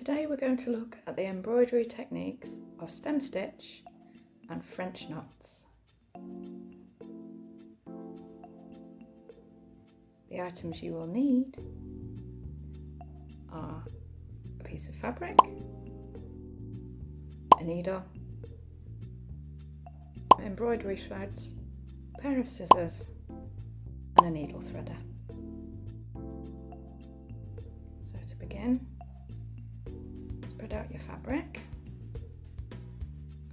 Today we're going to look at the embroidery techniques of stem stitch and French knots. The items you will need are a piece of fabric, a needle, embroidery threads, a pair of scissors and a needle threader. So to begin, spread out your fabric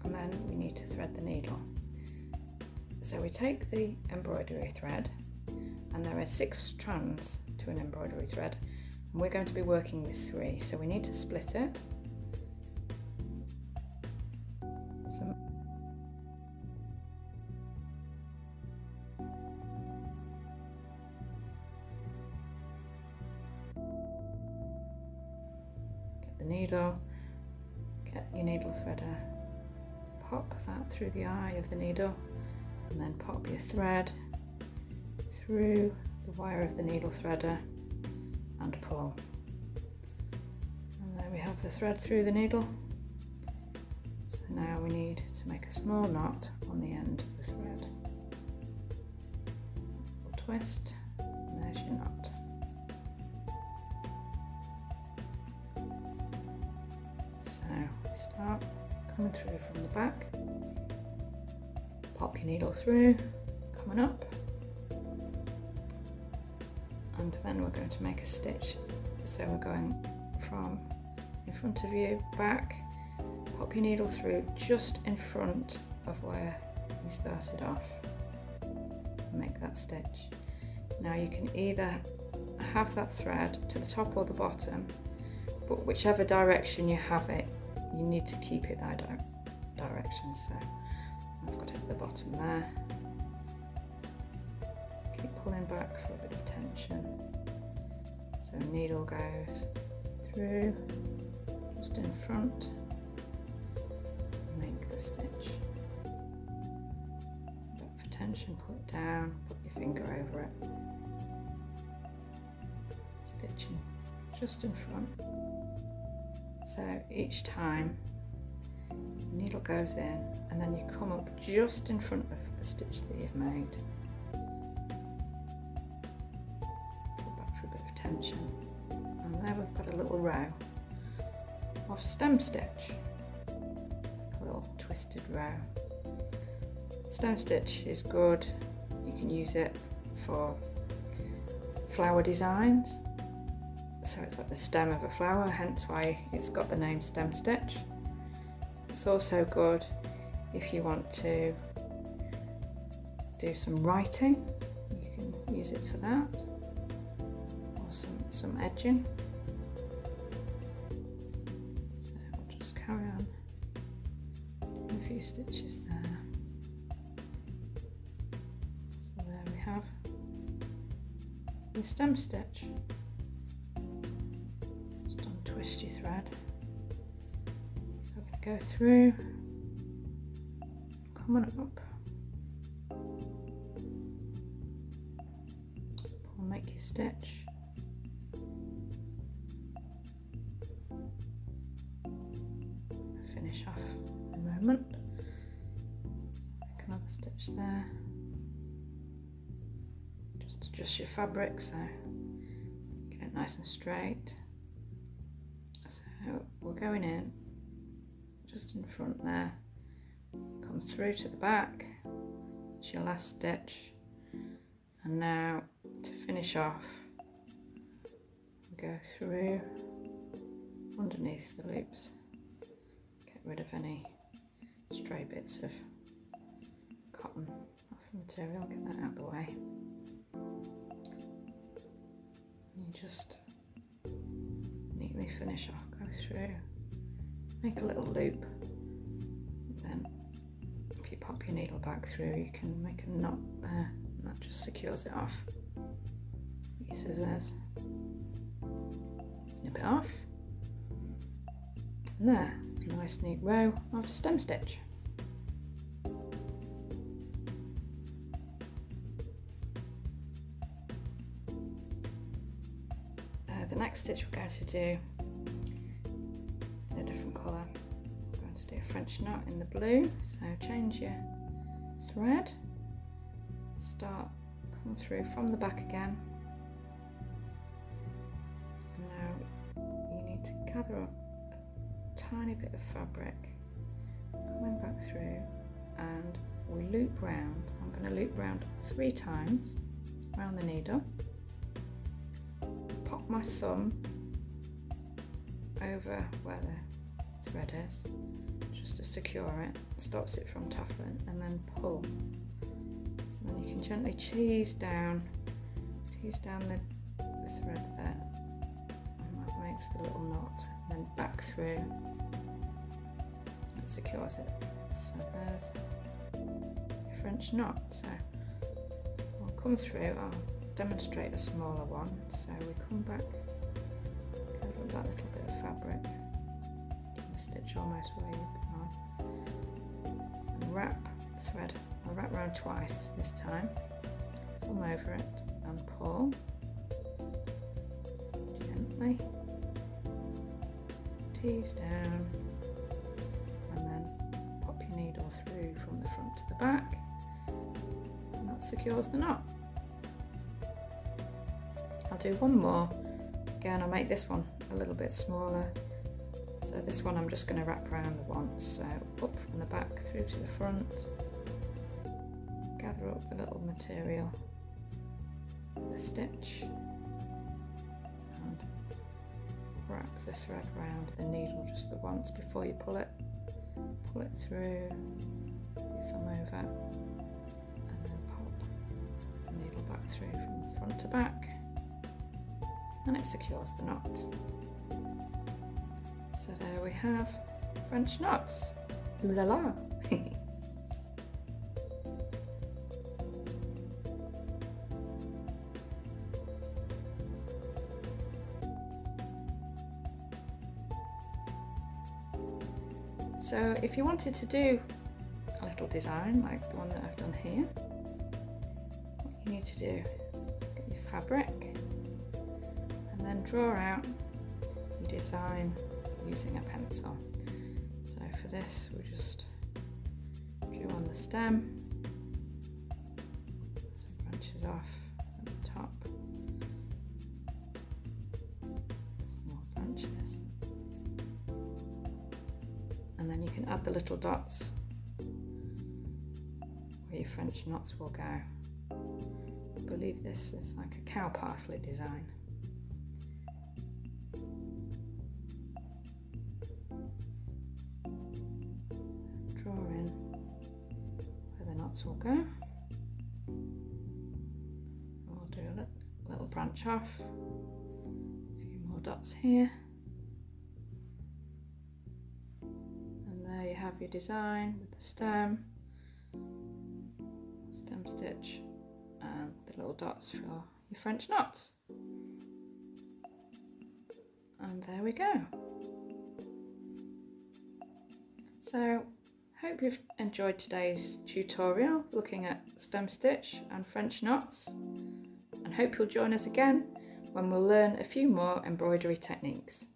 and then we need to thread the needle. So we take the embroidery thread, and there are 6 strands to an embroidery thread, and we're going to be working with 3, so we need to split it. Get the needle, get your needle threader, pop that through the eye of the needle, and then pop your thread through the wire of the needle threader and pull. And there we have the thread through the needle. So now we need to make a small knot on the end of the thread. We'll twist, and there's your knot. So we start coming through from the back, pop your needle through, coming up, and then we're going to make a stitch. So we're going from in front of you, back, pop your needle through just in front of where you started off, and make that stitch. Now you can either have that thread to the top or the bottom, but whichever direction you have it, you need to keep it that direction. So I've got it at the bottom there. Keep pulling back for a bit of tension. So needle goes through just in front, make the stitch. Back for tension, pull it down, put your finger over it. Stitching just in front. So each time the needle goes in and then you come up just in front of the stitch that you've made. Pull back for a bit of tension, and there we've got a little row of stem stitch, a little twisted row. Stem stitch is good, you can use it for flower designs. So it's like the stem of a flower, hence why it's got the name stem stitch. It's also good if you want to do some writing, you can use it for that, or some edging. So we'll just carry on doing a few stitches there. So there we have the stem stitch. Twist your thread. So we're going to go through, coming up, pull, make your stitch, finish off in a moment. Make another stitch there. Just adjust your fabric so get it nice and straight. So we're going in just in front there, come through to the back, it's your last stitch, and now to finish off we go through underneath the loops, get rid of any stray bits of cotton off the material, get that out of the way, and you just neatly finish off, go through, make a little loop, then if you pop your needle back through you can make a knot there, and that just secures it off. Your scissors, snip it off, and there, a nice neat row of stem stitch. The next stitch we're going to do French knot in the blue, so change your thread, come through from the back again, and now you need to gather up a tiny bit of fabric, coming back through, and we loop round. I'm going to loop round 3 times around the needle, pop my thumb over where the thread is just to secure it, stops it from taffling, and then pull. So then you can gently tease down the thread there, and that makes the little knot, and then back through and secures it. So there's your French knot. So I'll come through, I'll demonstrate a smaller one. So we come back, gather up that little bit of fabric, get the stitch almost where you are, and wrap the thread. I'll wrap around twice this time, thumb over it and pull gently, tease down, and then pop your needle through from the front to the back, and that secures the knot. I'll do one more. Again, I'll make this one a little bit smaller. So this one I'm just going to wrap around once. So up from the back through to the front, gather up the little material, the stitch, and wrap the thread round the needle just the once before you pull it. Pull it through, your thumb over, and then pop the needle back through from front to back, and it secures the knot. So there we have French knots. Ooh la la! So if you wanted to do a little design like the one that I've done here, what you need to do is get your fabric and then draw out your design using a pencil. So for this we just drew on the stem, some branches off at the top, some more branches, and then you can add the little dots where your French knots will go. I believe this is like a cow parsley design. Draw in where the knots will go. We'll do a little branch off, a few more dots here. There you have your design with the stem stitch, and the little dots for your French knots. And there we go. So hope you've enjoyed today's tutorial looking at stem stitch and French knots, and hope you'll join us again when we'll learn a few more embroidery techniques.